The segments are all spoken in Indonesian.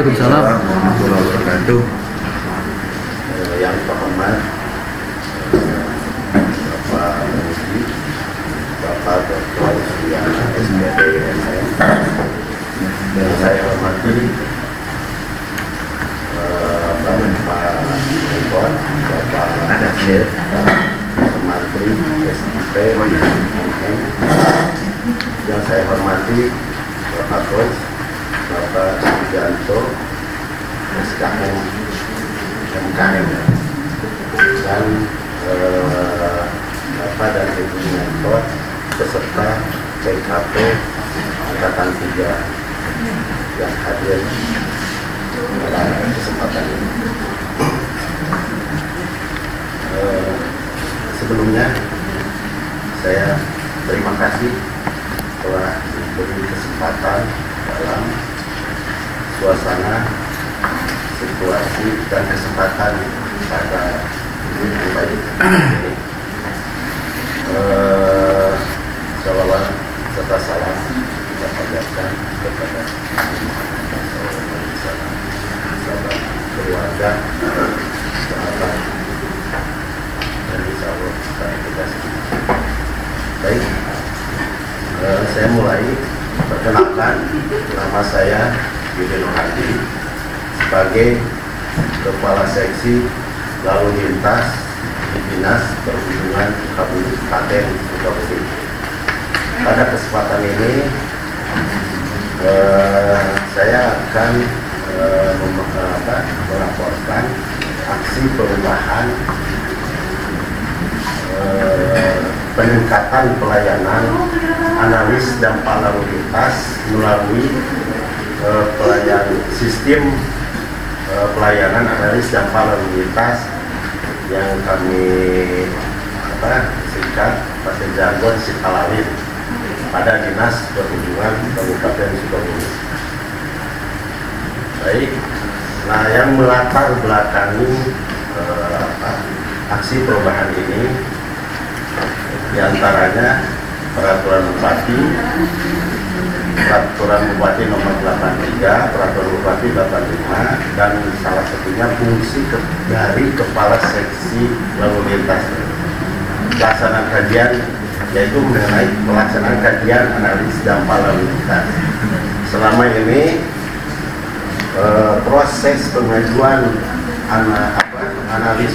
Waalaikumsalam warahmatullahi wabarakatuh. Yang terhormat Bapak Muji, Bapak Dr. Sudiana SPD MM, dan saya hormati Bapak Menko, Bapak Nasir, Menteri SIP MM, yang saya hormati Bapak Coach, Bapak Sujanto, SKM MKM, dan Bapak dan Ibu Mentor beserta CKP Angkatan 3 yang hadir pada kesempatan ini. Sebelumnya saya terima kasih telah diberi kesempatan dalam suasana, situasi, dan kesempatan pada ini baik. Salawat serta salam kita panjatkan kepada sahabat keluarga, sahabat, dan insya Allah kita semua. Baik, saya mulai. Perkenalkan, nama saya Yudin Hadi sebagai Kepala Seksi Lalu Lintas di Dinas Perhubungan Kabupaten Sukabumi. Pada kesempatan ini saya akan melaporkan aksi perubahan peningkatan pelayanan analis dampak lalu lintas melalui sistem pelayanan analis dampak lalu lintas yang kami singkat pakai jargon Sipalalin pada Dinas Perhubungan Kabupaten Sukabumi. Baik, nah yang melatar belakangi aksi perubahan ini diantaranya Peraturan Bupati nomor 83, Peraturan Bupati 85, dan salah satunya fungsi dari Kepala Seksi Lalu Lintas. Pelaksanaan kajian yaitu mengenai pelaksanaan kajian analis dampak lalu lintas. Selama ini proses pengajuan analis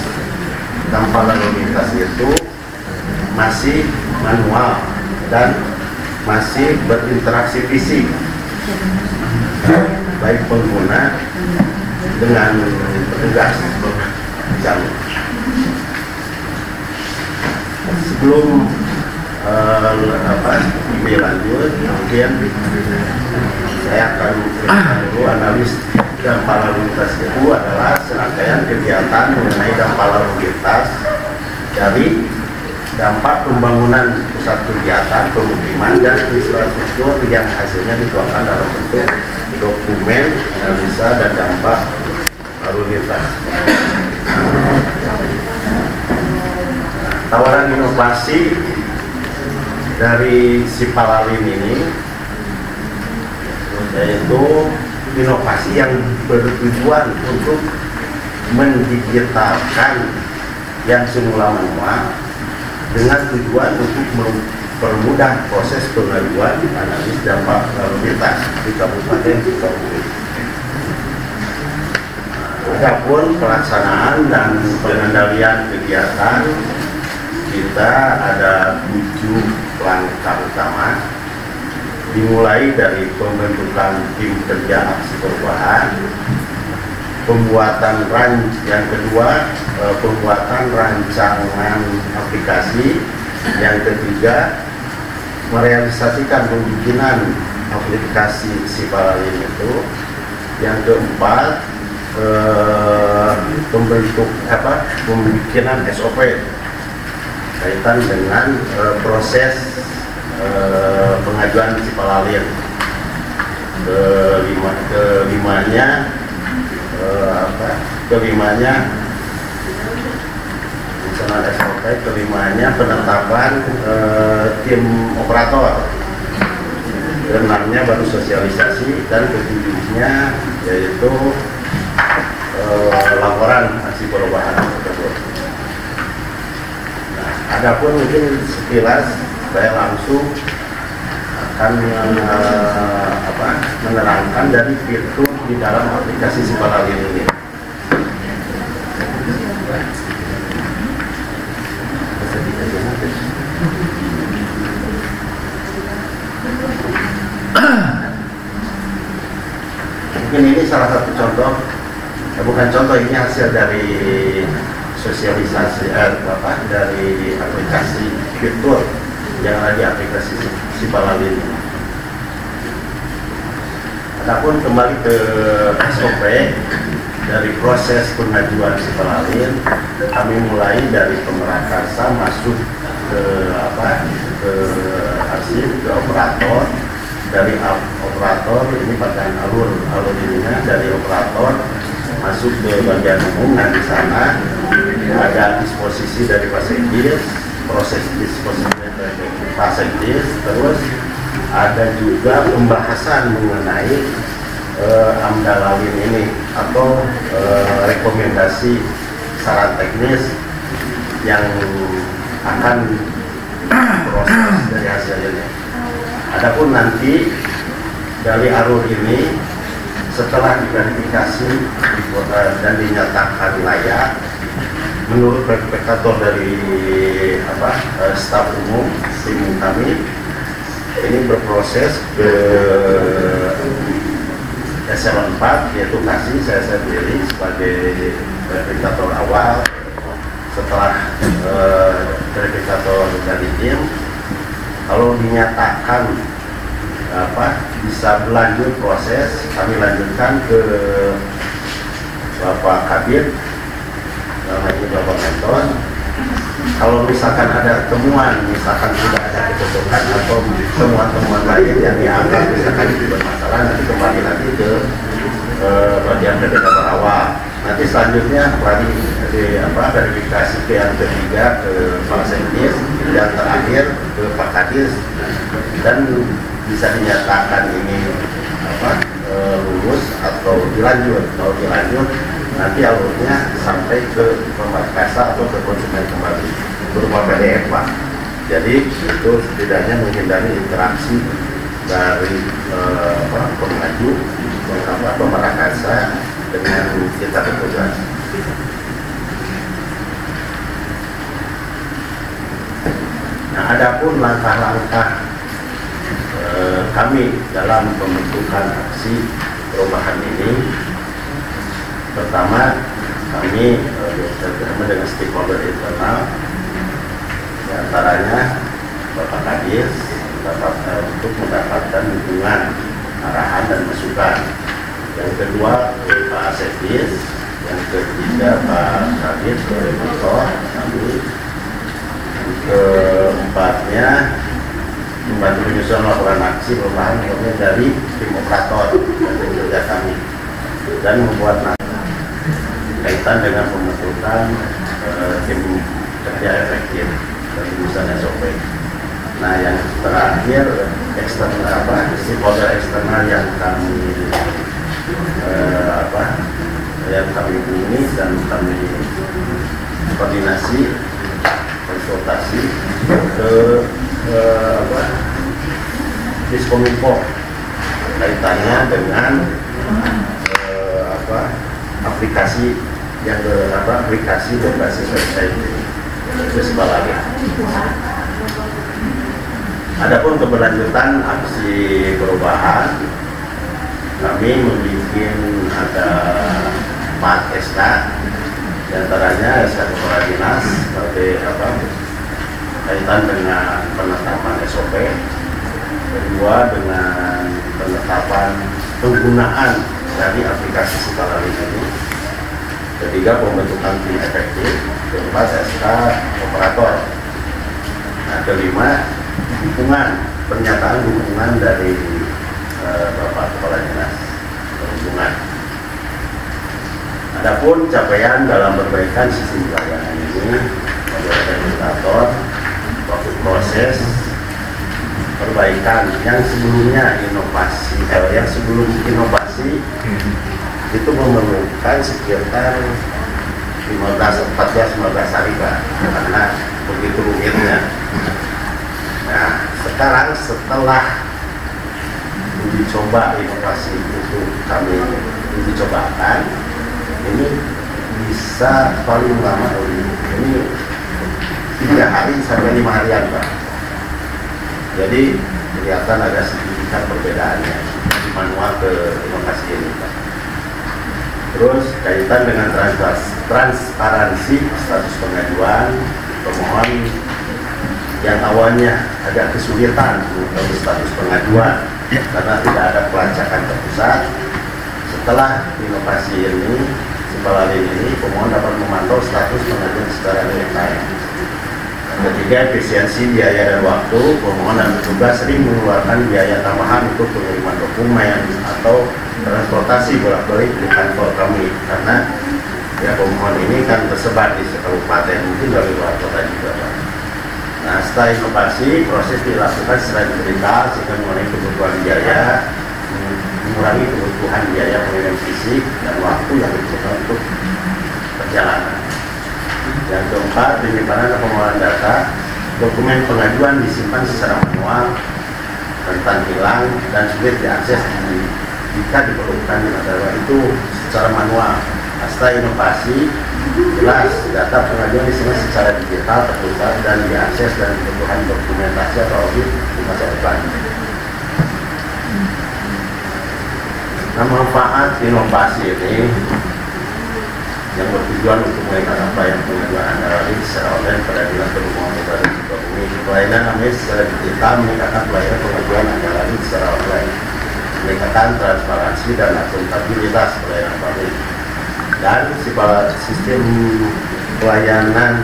dampak lalu lintas itu masih manual dan masih berinteraksi fisik, baik pengguna dengan petugas jalur. Sebelum lebih lanjut, mungkin saya akan memberikan dulu analis dampak lalu lintas itu adalah serangkaian kegiatan mengenai dampak lalu lintas dari dampak pembangunan pusat kegiatan, pemukiman, dan infrastruktur yang hasilnya dituangkan dalam bentuk dokumen analisa dan dampak lalu lintas. Tawaran inovasi dari Sipalalin ini yaitu inovasi yang bertujuan untuk mendigitalkan yang semula manual dengan tujuan untuk mempermudah proses pengajuan analis dampak lalu lintas di Kabupaten Sukabumi. Adapun pelaksanaan dan pengendalian kegiatan, kita ada 7 langkah utama, dimulai dari pembentukan tim kerja aksi perubahan, yang kedua pembuatan rancangan aplikasi, yang ketiga merealisasikan pembikinan aplikasi Sipalalin itu, yang keempat pembikinan SOP kaitan dengan proses pengajuan Sipalalin. Kelimanya misalnya SOP, kelimanya penetapan tim operator, Keenamnya baru sosialisasi, dan ketujuhnya yaitu laporan aksi perubahan tersebut. Nah, adapun mungkin sekilas saya langsung akan menerangkan dari fitur di dalam aplikasi Sipalalin ini. Mungkin ini salah satu contoh, bukan contoh, ini hasil dari sosialisasi dari aplikasi fitur yang ada di aplikasi Sipalalin. Adapun kembali ke SOP dari proses pengajuan Sipalalin, kami mulai dari pemerakarsa masuk ke arsip, ke operator. Dari operator ini pakai alur ininya, dari operator masuk ke bagian umum. Nah, di sana ada disposisi dari pasekis, proses disposisi dari pasekis, terus ada juga pembahasan mengenai amdalalin ini atau rekomendasi saran teknis yang akan proses dari hasilnya. Adapun nanti dari alur ini setelah diverifikasi dan dinyatakan layak menurut verifikator dari staf umum tim kami, ini berproses ke eselon 4, yaitu kasih saya sendiri sebagai verifikator awal. Setelah verifikator dari tim, kalau dinyatakan bisa berlanjut proses, kami lanjutkan ke Bapak Kabir, namanya Bapak Mentor. Kalau misalkan ada temuan, misalkan tidak ada kecocokan atau temuan-temuan lain yang dianggap misalkan itu bermasalah, nanti kembali lagi ke bagian verifikator awal. Nanti selanjutnya kembali verifikasi ke yang ketiga ke Pak Seknis, yang terakhir ke Pak Kadis, dan bisa dinyatakan ini lulus atau dilanjut. Kalau dilanjut, nanti alurnya sampai ke pembakarsa atau ke konsumen kembali berupa PDF, Pak. Jadi itu setidaknya menghindari interaksi dari pengaju atau pembakarsa dengan kita petugas. Nah, adapun langkah-langkah kami dalam pembentukan aksi perubahan ini, pertama kami bersama dengan stakeholder internal, diantaranya Bapak Kadis untuk mendapatkan dukungan, arahan dan masukan. Yang kedua Pak Seknis, yang ketiga Pak Kadis dari Mentor kami, yang keempatnya membantu menyusun laporan aksi perubahan dari tim operator dan tim kerja kami, dan membuat kaitan dengan pembentukan tim kerja efektif dan lulusan SOP. Nah, yang terakhir eksternal stakeholder eksternal yang kami hubungi dan kami koordinasi konsultasi ke Diskominfo kaitannya dengan aplikasi yang aplikasi berbasis website itu Sipalalin. Adapun keberlanjutan aksi perubahan, kami membuat ada 4 SK, diantaranya SK Kepala Dinas sebagai kaitan dengan penetapan SOP, kedua dengan penetapan penggunaan dari aplikasi Sipalalin ini, ketiga pembentukan tim efektif, keempat SK operator. Nah, kelima dukungan, pernyataan dukungan dari Bapak Kepala Dinas Perhubungan. Adapun capaian dalam perbaikan sistem pelayanan ini, menjadi indikator waktu proses perbaikan yang sebelumnya inovasi, yang sebelum inovasi itu memerlukan sekitar 14-15 hari Pak, karena begitu rumitnya. Nah, sekarang setelah uji coba inovasi itu kami uji cobakan, ini bisa paling lama ini 3 hari sampai 5 harian Pak. Jadi kelihatan ada sedikit perbedaannya manual ke inovasi ini Pak. Terus kaitan dengan transparansi status pengajuan, pemohon yang awalnya agak kesulitan mengetahui status pengajuan karena tidak ada pelacakan terpusat. Setelah inovasi ini, pemohon dapat memantau status pengajuan secara real-time. Ketiga, efisiensi biaya dan waktu. Pemohon dan petugas sering mengeluarkan biaya tambahan untuk pengiriman dokumen atau transportasi bolak-balik di kantor kami, karena ya pemohon ini kan tersebar di kabupaten, mungkin dari luar kota juga Pak. Nah, setelah inovasi, proses dilakukan secara digital sehingga mengurangi kebutuhan biaya, mengurangi kebutuhan biaya pengiriman fisik dan waktu yang dibutuhkan untuk perjalanan. Yang keempat, penyimpanan dan pengolahan data. Dokumen pengajuan disimpan secara manual, rentan hilang dan sulit diakses jika diperlukan di masa depan, itu secara manual. Setelah inovasi, jelas data pengajuan disimpan secara digital, terpusat dan diakses dan kebutuhan dokumentasi atau audit di masa depan. Nah, manfaat inovasi ini yang bertujuan untuk meningkatkan pelayanan pengajuan Anda secara online pada Dinas Perhubungan Kota Sukabumi. Pelayanan kami secara digital meningkatkan pelayanan pengajuan Anda secara online, meningkatkan transparansi dan akuntabilitas pelayanan publik, dan sistem pelayanan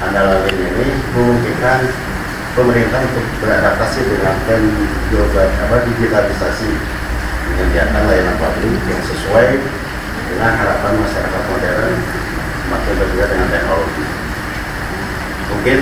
Anda ini memungkinkan pemerintah untuk beradaptasi dengan digitalisasi, menyediakan layanan publik yang sesuai dengan harapan masyarakat modern, semakin berbeda dengan teknologi. Mungkin